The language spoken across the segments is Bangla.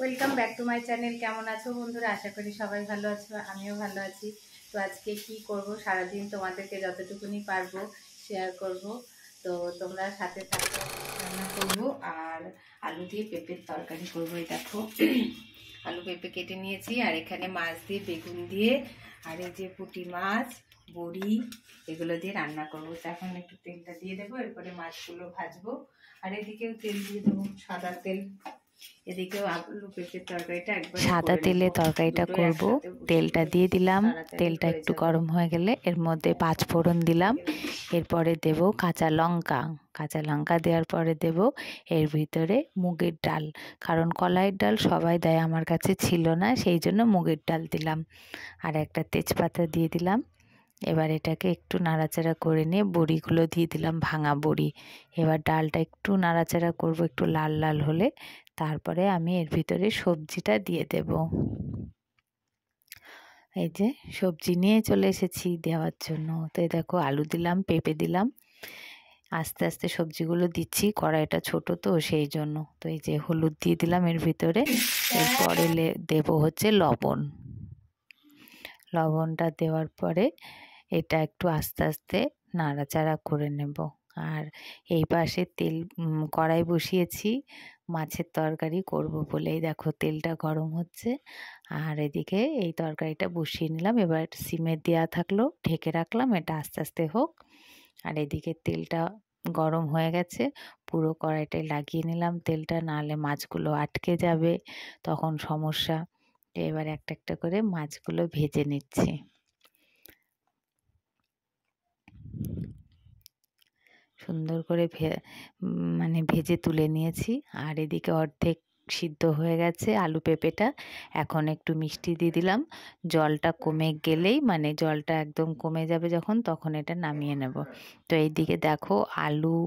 Welcome back to my channel. কেমন আছো বন্ধুরা? আশা করি সবাই ভালো আছো, আমিও ভালো আছি। তো আজকে কি করব, সারাদিন তোমাদেরকে যতটুকুনি পারবো শেয়ার করব। তো তোমরা সাথে থাকো। রান্না করব আর আলু দিয়ে পেঁপের তরকারি করবো। এই দেখো আলু পেঁপে কেটে নিয়েছি, আর এখানে মাছ দিয়ে বেগুন দিয়ে আর এই যে পুঁটি মাছ বড়ি এগুলো দিয়ে রান্না করবো। তো এখন একটু তেলটা দিয়ে দেবো, এরপরে মাছগুলো ভাজবো। আর এদিকেও তেল দিয়ে দেবো, সাদা তেল। এদিকেও আলু পেঁপের তরকারিটা একবার সাদা তেলে তরকারিটা করব। তেলটা দিয়ে দিলাম, তেলটা একটু গরম হয়ে গেলে এর মধ্যে 5 ফোড়ন দিলাম। এরপরে দেব কাঁচা লঙ্কা দেওয়ার পরে দেব এর ভিতরে মুগের ডাল, কারণ কলাইয়ের ডাল সবাই দেয়, আমার কাছে ছিল না, সেই জন্য মুগের ডাল দিলাম। আর একটা তেজপাতা দিয়ে দিলাম। এবার এটাকে একটু নাড়াচাড়া করে নিয়ে বড়িগুলো দিয়ে দিলাম, ভাঙা বড়ি। এবার ডালটা একটু নাড়াচাড়া করব, একটু লাল লাল হলে তারপরে আমি এর ভিতরে সবজিটা দিয়ে দেব। এই যে সবজি নিয়ে চলে এসেছি দেওয়ার জন্য। তো এই দেখো আলু দিলাম, পেঁপে দিলাম, আস্তে আস্তে সবজিগুলো দিচ্ছি, কড়াইটা ছোট তো সেই জন্য। তো এই যে হলুদ দিয়ে দিলাম এর ভিতরে। এরপরে দেব হচ্ছে লবণটা দেওয়ার পরে এটা একটু আস্তে আস্তে নাড়াচাড়া করে নেব। আর এই পাশে কড়াই বসিয়েছি মাছের তরকারি করব বলেই, দেখো তেলটা গরম হচ্ছে। আর এদিকে এই তরকারিটা বসিয়ে নিলাম, এবার সিমে দেওয়া থাকলো, ঢেকে রাখলাম, এটা আস্তে আস্তে হোক। আর এদিকে তেলটা গরম হয়ে গেছে, পুরো কড়াইটায় লাগিয়ে নিলাম তেলটা, নাহলে মাছগুলো আটকে যাবে, তখন সমস্যা। এবার একটা একটা করে মাছগুলো ভেজে নিচ্ছি। সুন্দর করে ভেজে তুলে নিয়েছি। আর এদিকে অর্ধেক সিদ্ধ হয়ে গেছে আলু পেঁপেটা। এখন একটু মিষ্টি দিয়ে দিলাম, জলটা কমে গেলেই, জলটা একদম কমে যাবে যখন, তখন এটা নামিয়ে নেব। তো এইদিকে দেখো আলু,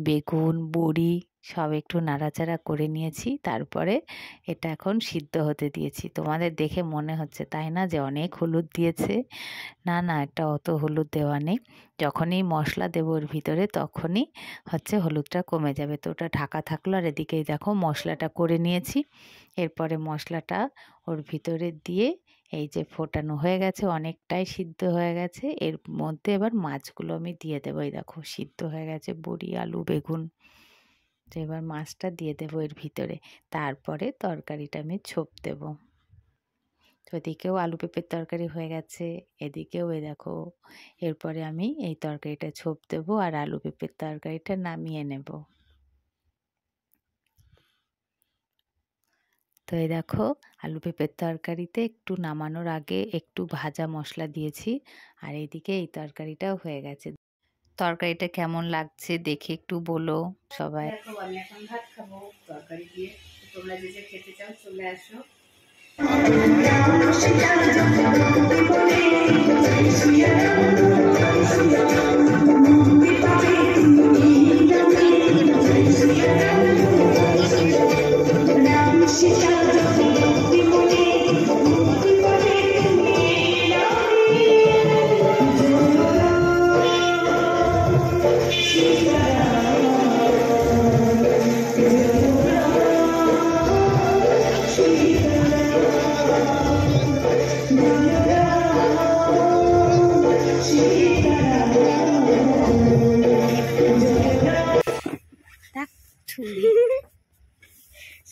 বেগুন, বড়ি সব একটু নাড়াচাড়া করে নিয়েছি, তারপরে এটা এখন সিদ্ধ হতে দিয়েছি। তোমাদের দেখে মনে হচ্ছে তাই না যে অনেক হলুদ দিয়েছে? না না, এটা অত হলুদ দেওয়া নেই। যখনই মশলা দেবো ওর ভিতরে তখনই হচ্ছে হলুদটা কমে যাবে। তো ওটা ঢাকা থাকলো। আর এদিকেই দেখো মশলাটা করে নিয়েছি। এরপরে মশলাটা ওর ভিতরে দিয়ে এই যে ফোটানো হয়ে গেছে, অনেকটাই সিদ্ধ হয়ে গেছে। এর মধ্যে এবার মাছগুলো আমি দিয়ে দেবো। এই দেখো সিদ্ধ হয়ে গেছে বড়ি, আলু, বেগুন। তো এবার মাছটা দিয়ে দেবো এর ভিতরে, তারপরে তরকারিটা আমি ছোপ দেবো। তো এদিকেও আলু পেঁপের তরকারি হয়ে গেছে, এদিকেও এই দেখো। এরপরে আমি এই তরকারিটা ছোপ দেবো আর আলু পেঁপের তরকারিটা নামিয়ে নেব। তো এই দেখো আলু পেঁপের তরকারিতে একটু নামানোর আগে একটু ভাজা মশলা দিয়েছি। আর এইদিকে এই তরকারিটাও হয়ে গেছে। তরকারিটা কেমন লাগছে দেখে একটু বলো সবাই। দেখো আমি এখন ভাত খাবো তরকারি দিয়ে। তোমরা যে যে খেতে চাও চলে আসো।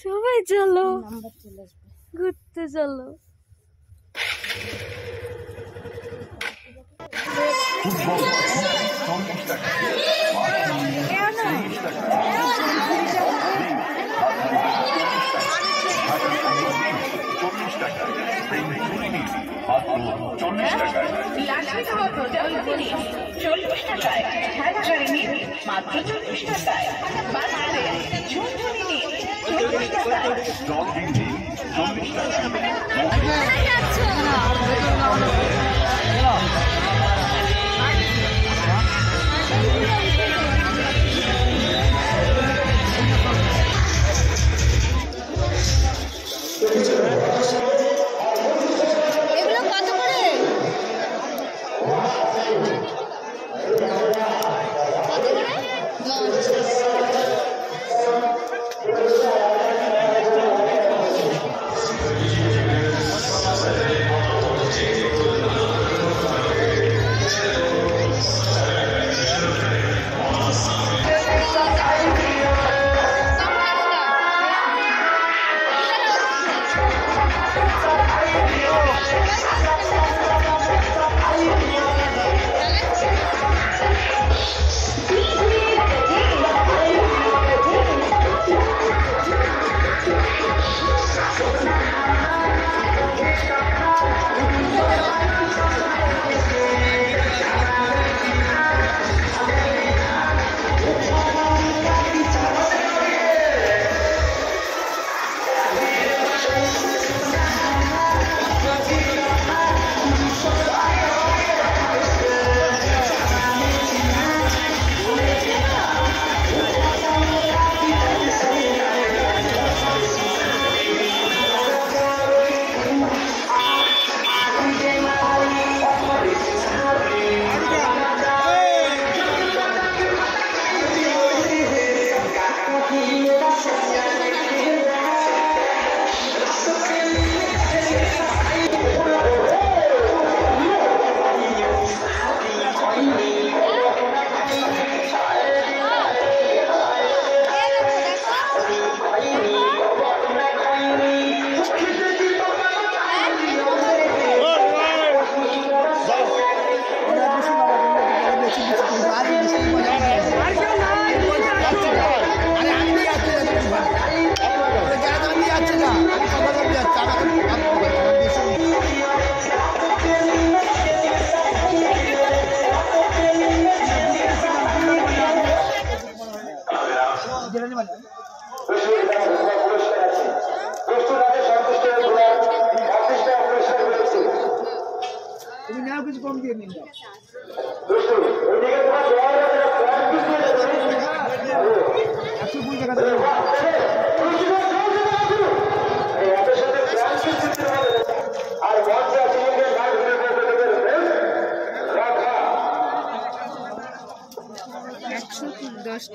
সবাই চলো ঘুরতে চলো।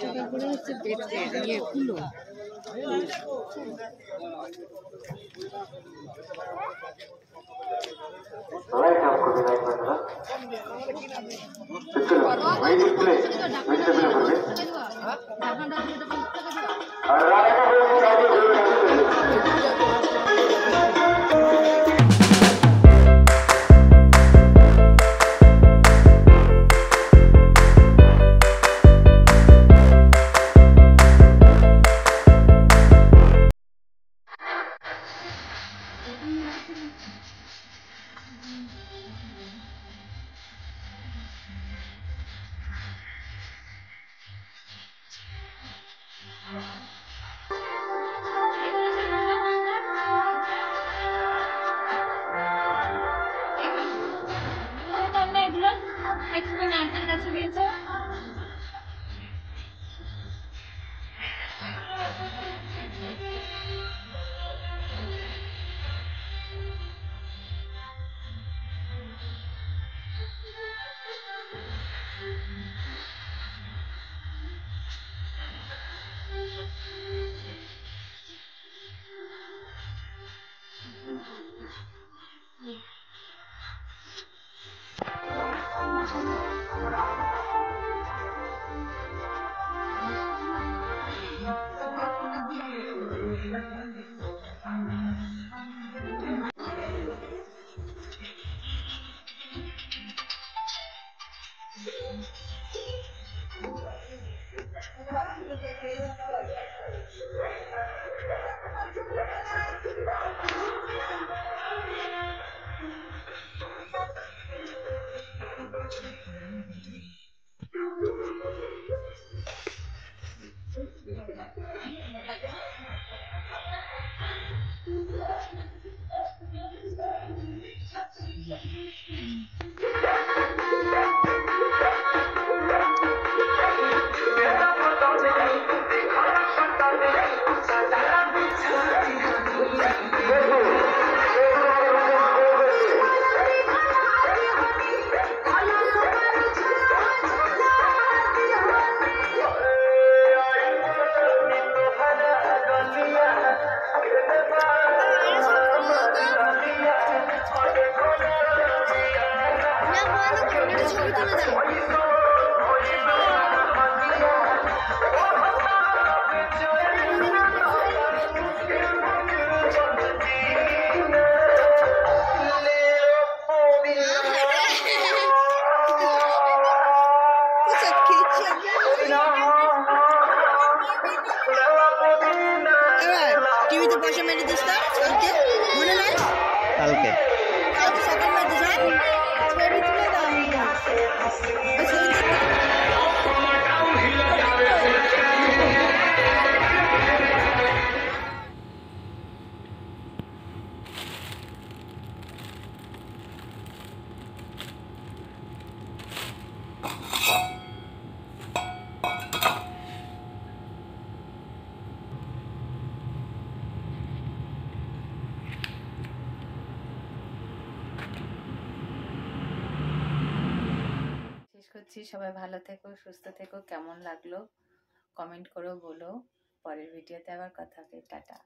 টাকা করে হচ্ছে পেটে ইয়ে কুলো। টিভিতে পয়সা মেরে দিস তো কালকে, মনে নাই? কালকে সকালবেলা দিস, ছবি তুলে দাও। করছি, সবাই ভালো থেকো, সুস্থ থেকো। কেমন লাগলো কমেন্ট করো, বলো। পরের ভিডিওতে আবার কথা হবে। টাটা।